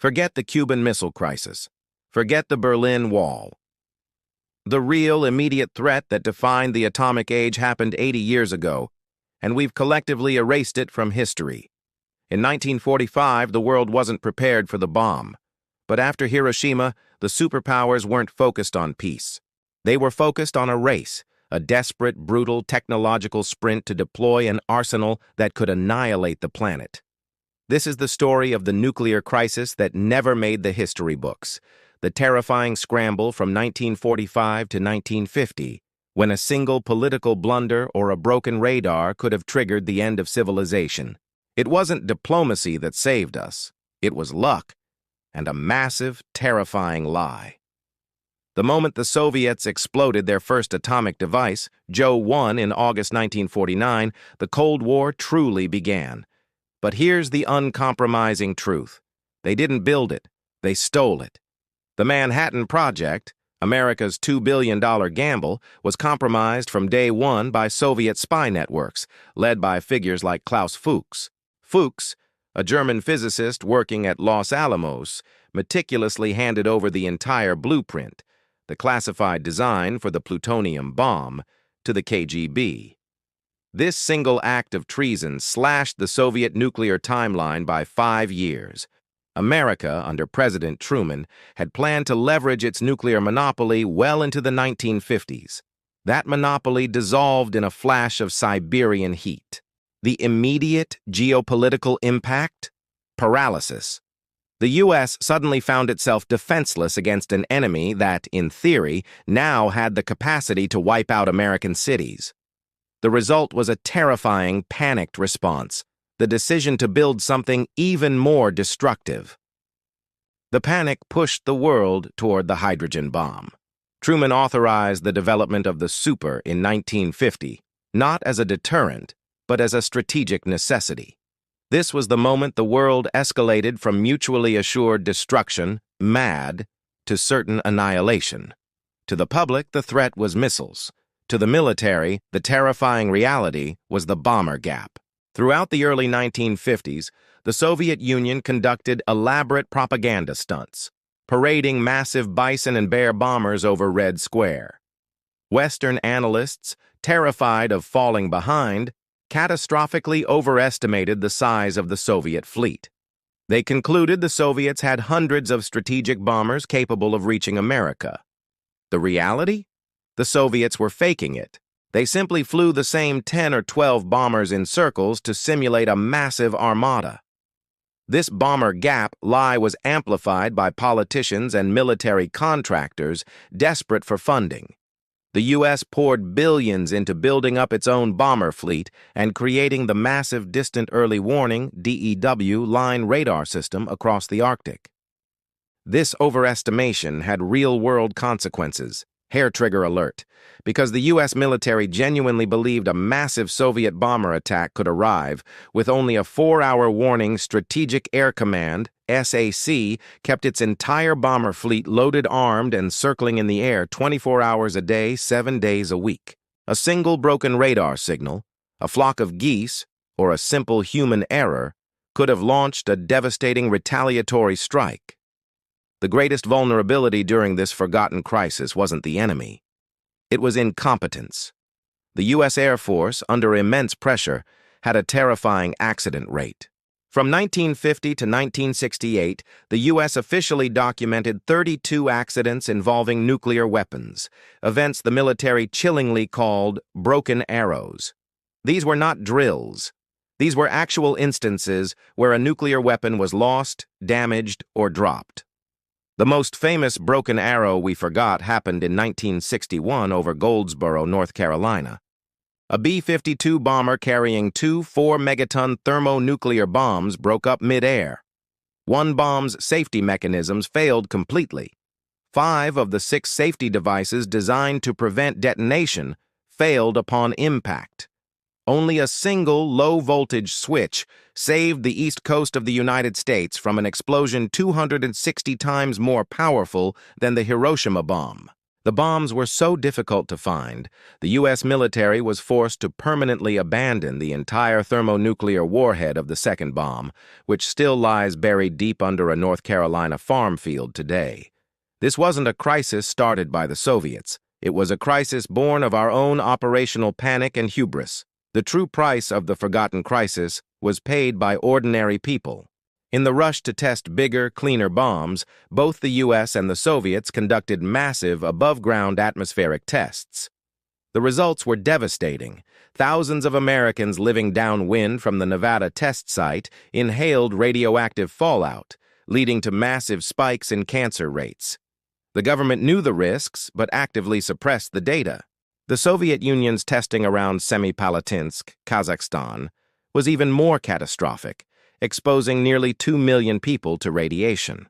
Forget the Cuban Missile Crisis. Forget the Berlin Wall. The real, immediate threat that defined the atomic age happened 80 years ago, and we've collectively erased it from history. In 1945, the world wasn't prepared for the bomb. But after Hiroshima, the superpowers weren't focused on peace. They were focused on a race, a desperate, brutal technological sprint to deploy an arsenal that could annihilate the planet. This is the story of the nuclear crisis that never made the history books, the terrifying scramble from 1945 to 1950, when a single political blunder or a broken radar could have triggered the end of civilization. It wasn't diplomacy that saved us. It was luck, and a massive, terrifying lie. The moment the Soviets exploded their first atomic device, Joe 1 in August 1949, the Cold War truly began. But here's the uncompromising truth. They didn't build it, they stole it. The Manhattan Project, America's $2 billion gamble, was compromised from day one by Soviet spy networks, led by figures like Klaus Fuchs. Fuchs, a German physicist working at Los Alamos, meticulously handed over the entire blueprint, the classified design for the plutonium bomb, to the KGB. This single act of treason slashed the Soviet nuclear timeline by 5 years. America, under President Truman, had planned to leverage its nuclear monopoly well into the 1950s. That monopoly dissolved in a flash of Siberian heat. The immediate geopolitical impact? Paralysis. The U.S. suddenly found itself defenseless against an enemy that, in theory, now had the capacity to wipe out American cities. The result was a terrifying, panicked response, the decision to build something even more destructive. The panic pushed the world toward the hydrogen bomb. Truman authorized the development of the super in 1950, not as a deterrent, but as a strategic necessity. This was the moment the world escalated from mutually assured destruction, mad, to certain annihilation. To the public, the threat was missiles. To the military, the terrifying reality was the bomber gap. Throughout the early 1950s, the Soviet Union conducted elaborate propaganda stunts, parading massive Bison and Bear bombers over Red Square. Western analysts, terrified of falling behind, catastrophically overestimated the size of the Soviet fleet. They concluded the Soviets had hundreds of strategic bombers capable of reaching America. The reality? The Soviets were faking it. They simply flew the same 10 or 12 bombers in circles to simulate a massive armada. This bomber gap lie was amplified by politicians and military contractors desperate for funding. The U.S. poured billions into building up its own bomber fleet and creating the massive Distant Early Warning (DEW) line radar system across the Arctic. This overestimation had real-world consequences. Hair trigger alert, because the U.S. military genuinely believed a massive Soviet bomber attack could arrive. With only a 4-hour warning, Strategic Air Command, SAC, kept its entire bomber fleet loaded, armed, and circling in the air 24 hours a day, 7 days a week. A single broken radar signal, a flock of geese, or a simple human error could have launched a devastating retaliatory strike. The greatest vulnerability during this forgotten crisis wasn't the enemy. It was incompetence. The U.S. Air Force, under immense pressure, had a terrifying accident rate. From 1950 to 1968, the U.S. officially documented 32 accidents involving nuclear weapons, events the military chillingly called broken arrows. These were not drills. These were actual instances where a nuclear weapon was lost, damaged, or dropped. The most famous broken arrow we forgot happened in 1961 over Goldsboro, North Carolina. A B-52 bomber carrying 2 4-megaton thermonuclear bombs broke up mid-air. One bomb's safety mechanisms failed completely. 5 of the 6 safety devices designed to prevent detonation failed upon impact. Only a single low-voltage switch saved the east coast of the United States from an explosion 260 times more powerful than the Hiroshima bomb. The bombs were so difficult to find, the U.S. military was forced to permanently abandon the entire thermonuclear warhead of the second bomb, which still lies buried deep under a North Carolina farm field today. This wasn't a crisis started by the Soviets. It was a crisis born of our own operational panic and hubris. The true price of the forgotten crisis was paid by ordinary people. In the rush to test bigger, cleaner bombs, both the U.S. and the Soviets conducted massive, above-ground atmospheric tests. The results were devastating. Thousands of Americans living downwind from the Nevada test site inhaled radioactive fallout, leading to massive spikes in cancer rates. The government knew the risks, but actively suppressed the data. The Soviet Union's testing around Semipalatinsk, Kazakhstan, was even more catastrophic, exposing nearly 2 million people to radiation.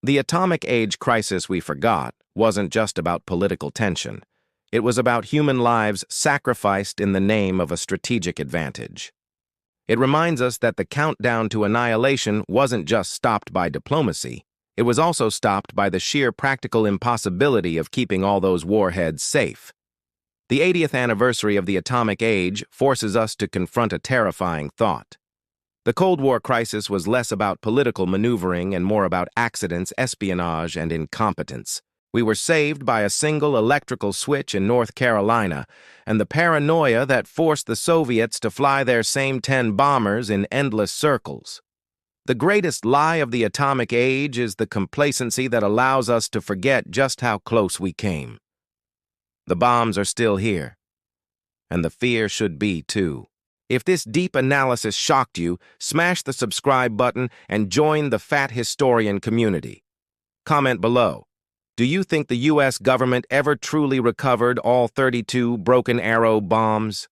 The atomic age crisis we forgot wasn't just about political tension. It was about human lives sacrificed in the name of a strategic advantage. It reminds us that the countdown to annihilation wasn't just stopped by diplomacy. It was also stopped by the sheer practical impossibility of keeping all those warheads safe. The 80th anniversary of the atomic age forces us to confront a terrifying thought. The Cold War crisis was less about political maneuvering and more about accidents, espionage, and incompetence. We were saved by a single electrical switch in North Carolina and the paranoia that forced the Soviets to fly their same 10 bombers in endless circles. The greatest lie of the atomic age is the complacency that allows us to forget just how close we came. The bombs are still here, and the fear should be too. If this deep analysis shocked you, smash the subscribe button and join the Fat Historian community. Comment below. Do you think the U.S. government ever truly recovered all 32 Broken Arrow bombs?